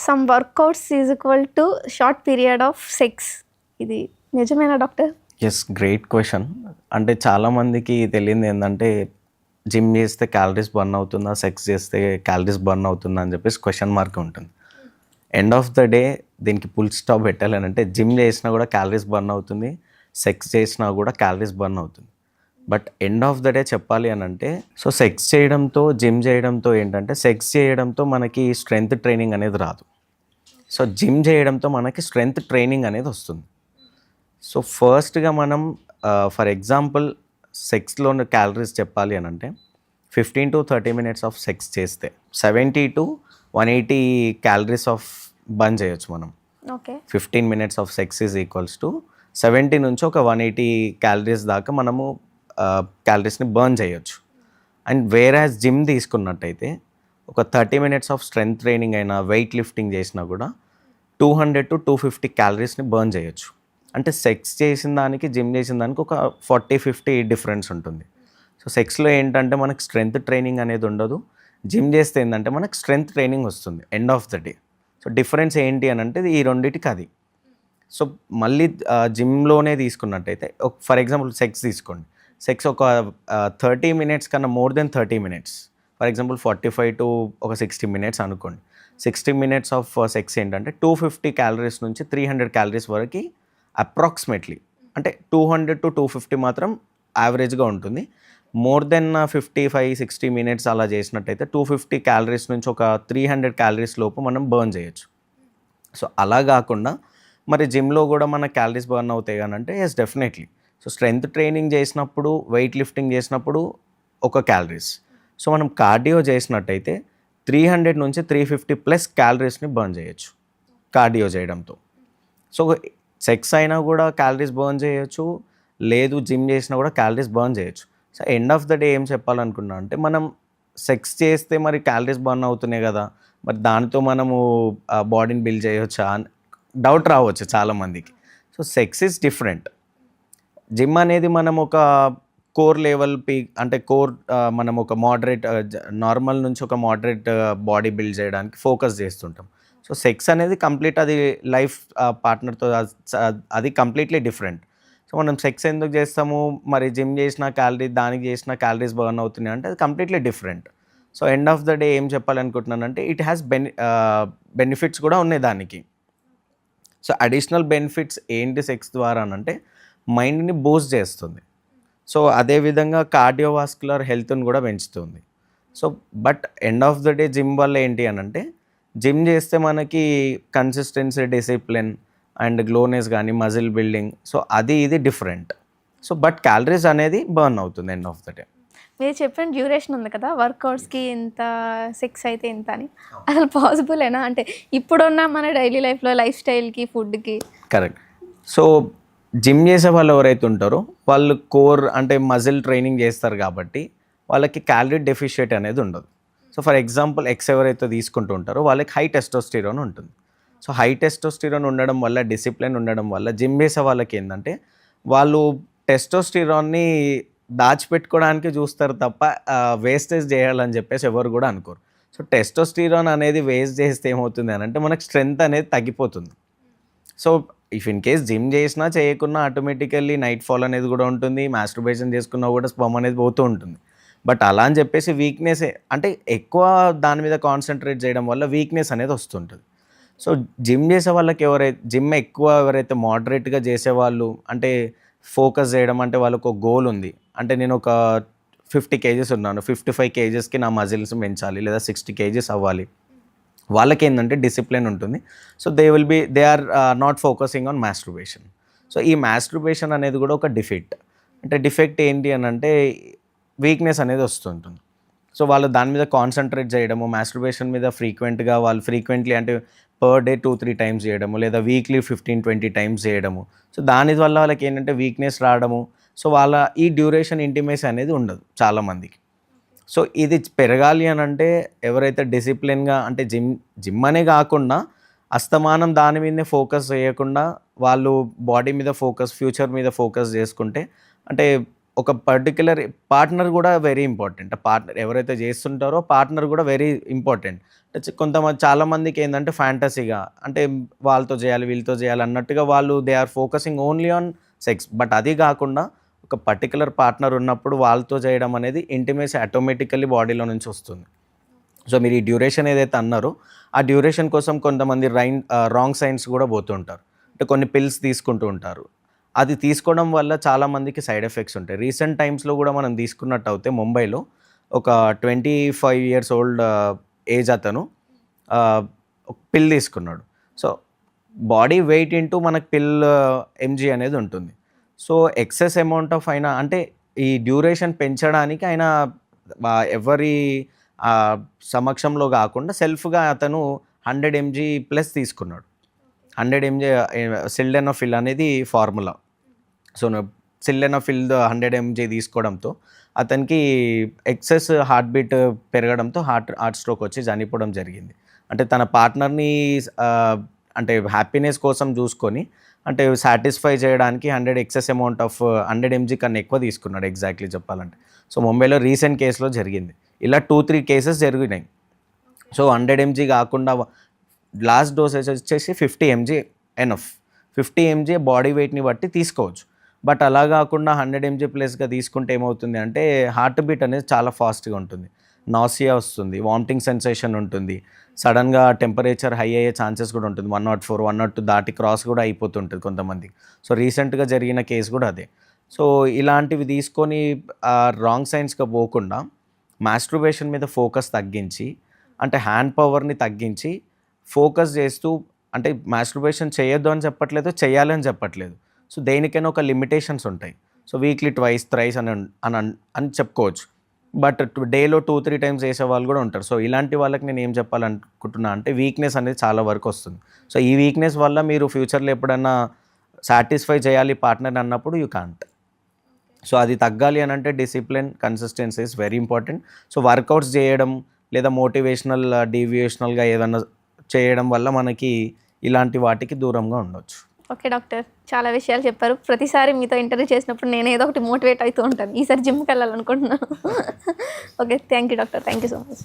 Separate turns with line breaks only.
Some workouts is equal to short period of sex. ఇది నిజమేనా doctor?
Yes, great question. అంటే చాలామందికి తెలియదు ఏంటంటే జిమ్ చేస్తే క్యాలరీస్ బర్న్ అవుతుందా, సెక్స్ చేస్తే క్యాలరీస్ బర్న్ అవుతుందా అని చెప్పేసి క్వశ్చన్ మార్క్ ఉంటుంది. ఎండ్ ఆఫ్ ద డే దీనికి ఫుల్ స్టాప్ పెట్టాలని అంటే జిమ్ చేసినా కూడా క్యాలరీస్ బర్న్ అవుతుంది, సెక్స్ చేసినా కూడా క్యాలరీస్ బర్న్ అవుతుంది. But end of the day చెప్పాలి అని అంటే సో సెక్స్ చేయడంతో జిమ్ చేయడంతో ఏంటంటే సెక్స్ చేయడంతో మనకి స్ట్రెంగ్త్ ట్రైనింగ్ అనేది రాదు. సో జిమ్ చేయడంతో మనకి స్ట్రెంగ్త్ ట్రైనింగ్ అనేది వస్తుంది. సో ఫస్ట్గా మనం ఫర్ ఎగ్జాంపుల్ సెక్స్లో క్యాలరీస్ చెప్పాలి అని అంటే 15 to 30 minutes ఆఫ్ సెక్స్ చేస్తే 70 to 180 క్యాలరీస్ ఆఫ్ బర్న్ చేయొచ్చు మనం.
Okay.
15 minutes of sex is equals to 70 నుంచి ఒక 180 క్యాలరీస్ దాకా మనము క్యాలరీస్ని బర్న్ చేయొచ్చు. అండ్ వేరాజ్ జిమ్ తీసుకున్నట్టయితే ఒక 30 minutes ఆఫ్ స్ట్రెంగ్త్ ట్రైనింగ్ అయినా వెయిట్ లిఫ్టింగ్ చేసినా కూడా 200 to 250 క్యాలరీస్ని బర్న్ చేయొచ్చు. అంటే సెక్స్ చేసిన దానికి జిమ్ చేసిన దానికి ఒక 40-50 డిఫరెన్స్ ఉంటుంది. సో సెక్స్లో ఏంటంటే మనకి స్ట్రెంగ్త్ ట్రైనింగ్ అనేది ఉండదు, జిమ్ చేస్తే ఏంటంటే మనకి స్ట్రెంగ్త్ ట్రైనింగ్ వస్తుంది end of the day. So difference ఏంటి అని అంటే ఈ రెండింటికి అది. సో మళ్ళీ జిమ్లోనే తీసుకున్నట్టయితే ఫర్ ఎగ్జాంపుల్ సెక్స్ తీసుకోండి. సెక్స్ ఒక 30 minutes కన్నా more than 30 minutes, for example 45 to ఒక 60 minutes అనుకోండి. 60 minutes ఆఫ్ సెక్స్ ఏంటంటే 250 క్యాలరీస్ నుంచి 300 క్యాలరీస్ వరకు అప్రాక్సిమేట్లీ, అంటే 200 to 250 మాత్రం యావరేజ్గా ఉంటుంది. మోర్ దెన్ 55-60 minutes అలా చేసినట్టయితే 250 క్యాలరీస్ నుంచి ఒక 300 క్యాలరీస్ లోపు మనం బర్న్ చేయొచ్చు. సో అలా కాకుండా మరి జిమ్లో కూడా మన క్యాలరీస్ బర్న్ అవుతాయి అని అంటే yes, definitely. So strength training చేసినప్పుడు, వెయిట్ లిఫ్టింగ్ చేసినప్పుడు ఒక క్యాలరీస్. సో మనం కార్డియో చేసినట్టయితే 300 నుంచి 350+ క్యాలరీస్ని బర్న్ చేయొచ్చు కార్డియో చేయడంతో. సో సెక్స్ అయినా కూడా క్యాలరీస్ బర్న్ చేయొచ్చు, లేదు జిమ్ చేసినా కూడా క్యాలరీస్ బర్న్ చేయొచ్చు. So end of the day ఏం చెప్పాలనుకున్నా అంటే మనం సెక్స్ చేస్తే మరి క్యాలరీస్ బర్న్ అవుతున్నాయి కదా, మరి దానితో మనము బాడీని బిల్డ్ చేయొచ్చా అని డౌట్ రావచ్చు చాలామందికి. So sex is different. Gym అనేది మనం ఒక కోర్ లెవెల్ అంటే కోర్ మనం ఒక మోడరేట్ నార్మల్ నుంచి ఒక మోడరేట్ బాడీ బిల్డ్ చేయడానికి ఫోకస్ చేస్తుంటాం. సో సెక్స్ అనేది కంప్లీట్ అది లైఫ్ పార్ట్నర్తో అది కంప్లీట్లీ డిఫరెంట్. సో మనం సెక్స్ ఎందుకు చేస్తాము, మరి జిమ్ చేసిన దానికి చేసిన క్యాలరీస్ బర్న్ అవుతున్నాయి అంటే అది completely different. So end of the day ఏం చెప్పాలనుకుంటున్నానంటే ఇట్ హ్యాస్ బెనిఫిట్స్ కూడా ఉన్నాయి దానికి. సో అడిషనల్ బెనిఫిట్స్ ఏంటి సెక్స్ ద్వారా అంటే మైండ్ని బూస్ట్ చేస్తుంది. సో అదేవిధంగా కార్డియోవాస్కులర్ హెల్త్ని కూడా పెంచుతుంది. So but end of the day gym వల్ల ఏంటి అని అంటే జిమ్ చేస్తే మనకి కన్సిస్టెన్సీ, డిసిప్లిన్ అండ్ గ్లోనెస్ కానీ మజిల్ బిల్డింగ్, సో అది ఇది డిఫరెంట్. సో బట్ క్యాలరీస్ అనేది బర్న్ అవుతుంది ఎండ్ ఆఫ్ ద డే.
మీరు చెప్పిన డ్యూరేషన్ ఉంది కదా, వర్కౌట్స్కి ఇంత, సెక్స్ అయితే ఇంత అని, అసలు పాసిబులేనా? అంటే ఇప్పుడున్న మన డైలీ లైఫ్లో లైఫ్ స్టైల్కి, ఫుడ్కి.
కరెక్ట్. సో జిమ్ చేసే వాళ్ళు ఎవరైతే ఉంటారో వాళ్ళు కోర్ అంటే మజిల్ ట్రైనింగ్ చేస్తారు కాబట్టి వాళ్ళకి క్యాలరీ డెఫిషియట్ అనేది ఉండదు. సో ఫర్ ఎగ్జాంపుల్ ఎక్స్ ఎవరైతే తీసుకుంటూ ఉంటారో వాళ్ళకి హై టెస్టోస్టిరోన్ ఉంటుంది. సో హై టెస్టోస్టిరోన్ ఉండడం వల్ల, డిసిప్లిన్ ఉండడం వల్ల జిమ్ చేసే వాళ్ళకి ఏంటంటే వాళ్ళు టెస్టోస్టిరోన్ని దాచిపెట్టుకోవడానికి చూస్తారు తప్ప వేస్టేజ్ చేయాలని చెప్పేసి ఎవరు కూడా అనుకోరు. సో టెస్టోస్టిరోన్ అనేది వేస్ట్ చేస్తే ఏమవుతుంది అని అంటే మనకు స్ట్రెంగ్త్ అనేది తగ్గిపోతుంది. So if in case gym చేసినా చేయకున్నా ఆటోమేటికల్లీ నైట్ ఫాల్ అనేది కూడా ఉంటుంది, మాస్టర్బేషన్ చేసుకున్నా కూడా స్పర్మ్ అనేది పోతూ ఉంటుంది. బట్ అలా అని చెప్పేసి వీక్నెస్ అంటే ఎక్కువ దాని మీద కాన్సన్ట్రేట్ చేయడం వల్ల వీక్నెస్ అనేది వస్తుంటుంది. సో జిమ్ చేసే వాళ్ళకి జిమ్ ఎక్కువ ఎవరైతే మోడరేట్గా చేసేవాళ్ళు అంటే ఫోకస్ చేయడం అంటే వాళ్ళకు ఒక గోల్ ఉంది. అంటే నేను ఒక 50 kgs ఉన్నాను, 55 kgsకి నా మజిల్స్ పెంచాలి లేదా 60 kgs అవ్వాలి. వాళ్ళకి ఏంటంటే డిసిప్లిన్ ఉంటుంది. So they are not focusing on masturbation. So ఈ మాస్టర్బేషన్ అనేది కూడా ఒక డిఫెక్ట్ ఏంటి అని అంటే వీక్నెస్ అనేది వస్తుంటుంది. సో వాళ్ళు దాని మీద కాన్సన్ట్రేట్ చేయడము, మాస్టర్బేషన్ మీద ఫ్రీక్వెంట్లీ అంటే పర్ డే 2-3 times చేయడము లేదా వీక్లీ 15-20 times చేయడము. సో దానివల్ల వాళ్ళకి ఏంటంటే వీక్నెస్ రావడము. సో వాళ్ళ ఈ డ్యూరేషన్ ఇంటిమేసీ అనేది ఉండదు చాలామందికి. సో ఇది పెరగాలి అని అంటే ఎవరైతే డిసిప్లిన్గా అంటే జిమ్ అనే కాకుండా అస్తమానం దాని మీదనే ఫోకస్ చేయకుండా వాళ్ళు బాడీ మీద ఫోకస్, ఫ్యూచర్ మీద ఫోకస్ చేసుకుంటే అంటే ఒక పర్టిక్యులర్ పార్ట్నర్ కూడా వెరీ ఇంపార్టెంట్. పార్ట్నర్ ఎవరైతే చేస్తుంటారో పార్ట్నర్ కూడా వెరీ ఇంపార్టెంట్. కొంతమంది చాలామందికి ఏంటంటే ఫ్యాంటసీగా అంటే వాళ్ళతో చేయాలి, వీళ్ళతో చేయాలి అన్నట్టుగా వాళ్ళు they are focusing only on sex. But అది కాకుండా ఒక పర్టిక్యులర్ పార్ట్నర్ ఉన్నప్పుడు వాళ్ళతో చేయడం అనేది ఇంటిమేసీ ఆటోమేటికల్లీ బాడీలో నుంచి వస్తుంది. సో మీరు ఈ డ్యూరేషన్ ఏదైతే అన్నారో ఆ డ్యూరేషన్ కోసం కొంతమంది రాంగ్ సైన్స్ కూడా పోతుంటారు. అంటే కొన్ని పిల్స్ తీసుకుంటూ ఉంటారు. అది తీసుకోవడం వల్ల చాలామందికి సైడ్ ఎఫెక్ట్స్ ఉంటాయి. రీసెంట్ టైమ్స్లో కూడా మనం తీసుకున్నట్టు అయితే ముంబైలో ఒక 25 years ఓల్డ్ ఏజ్ అతను ఒక పిల్ తీసుకున్నాడు. సో బాడీ వెయిట్ ఇంటూ మనకు పిల్ ఎంజీ అనేది ఉంటుంది. సో ఎక్సెస్ అమౌంట్ ఆఫ్ అయినా అంటే ఈ డ్యూరేషన్ పెంచడానికి ఆయన ఎవరి సమక్షంలో కాకుండా సెల్ఫ్గా అతను 100 mg ప్లస్ తీసుకున్నాడు. 100 mg సిల్డెనాఫిల్ అనేది ఫార్ములా. సో సిల్డెనాఫిల్ 100 mg తీసుకోవడంతో అతనికి ఎక్సెస్ హార్ట్ బీట్ పెరగడంతో హార్ట్ స్ట్రోక్ వచ్చి చనిపోవడం జరిగింది. అంటే తన పార్ట్నర్ని అంటే హ్యాపీనెస్ కోసం చూసుకొని అంటే సాటిస్ఫై చేయడానికి 100 ఎక్సెస్ అమౌంట్ ఆఫ్ 100 mg కన్నా ఎక్కువ తీసుకున్నాడు ఎగ్జాక్ట్లీ చెప్పాలంటే. సో ముంబైలో రీసెంట్ కేసులో జరిగింది. ఇలా 2-3 కేసెస్ జరిగినాయి. సో 100 mg కాకుండా లాస్ట్ డోసేజ్ వచ్చేసి 50 mg ఎనఫ్. 50 mg బాడీ వెయిట్ని బట్టి తీసుకోవచ్చు. బట్ అలా కాకుండా 100 mg ప్లస్గా తీసుకుంటే ఏమవుతుంది అంటే హార్ట్ బీట్ అనేది చాలా ఫాస్ట్గా ఉంటుంది, నాసియా వస్తుంది, వామిటింగ్ సెన్సేషన్ ఉంటుంది, సడన్గా టెంపరేచర్ హై అయ్యే ఛాన్సెస్ కూడా ఉంటుంది. 104, 102 దాటి క్రాస్ కూడా అయిపోతుంటుంది కొంతమందికి. సో రీసెంట్గా జరిగిన కేసు కూడా అదే. సో ఇలాంటివి తీసుకొని రాంగ్ సైన్స్గా పోకుండా మాస్ట్రుబేషన్ మీద ఫోకస్ తగ్గించి అంటే హ్యాండ్ పవర్ని తగ్గించి ఫోకస్ చేస్తూ అంటే మాస్ట్రుబేషన్ చేయొద్దు అని చెప్పట్లేదు, చేయాలని చెప్పట్లేదు. సో దేనికైనా ఒక లిమిటేషన్స్ ఉంటాయి. సో వీక్లీ ట్వైస్ థ్రైస్ అని చెప్పుకోవచ్చు. బట్ డేలో 2-3 times చేసే వాళ్ళు కూడా ఉంటారు. సో ఇలాంటి వాళ్ళకి నేను ఏం చెప్పాలనుకుంటున్నా అంటే వీక్నెస్ అనేది చాలా వరకు వస్తుంది. సో ఈ వీక్నెస్ వల్ల మీరు ఫ్యూచర్లో ఎప్పుడన్నా సాటిస్ఫై చేయాలి పార్ట్నర్ అన్నప్పుడు యూ కాంట్. సో అది తగ్గాలి అని అంటే discipline, consistency is very important. So workouts చేయడం లేదా మోటివేషనల్ డీవియేషనల్గా ఏదన్నా చేయడం వల్ల మనకి ఇలాంటి వాటికి దూరంగా ఉండొచ్చు.
ఓకే డాక్టర్, చాలా విషయాలు చెప్పారు. ప్రతిసారి మీతో ఇంటర్వ్యూ చేసినప్పుడు నేను ఏదో ఒకటి మోటివేట్ అవుతూ ఉంటాను. ఈసారి జిమ్కి వెళ్ళాలనుకుంటున్నాను. Okay, thank you doctor, thank you so much.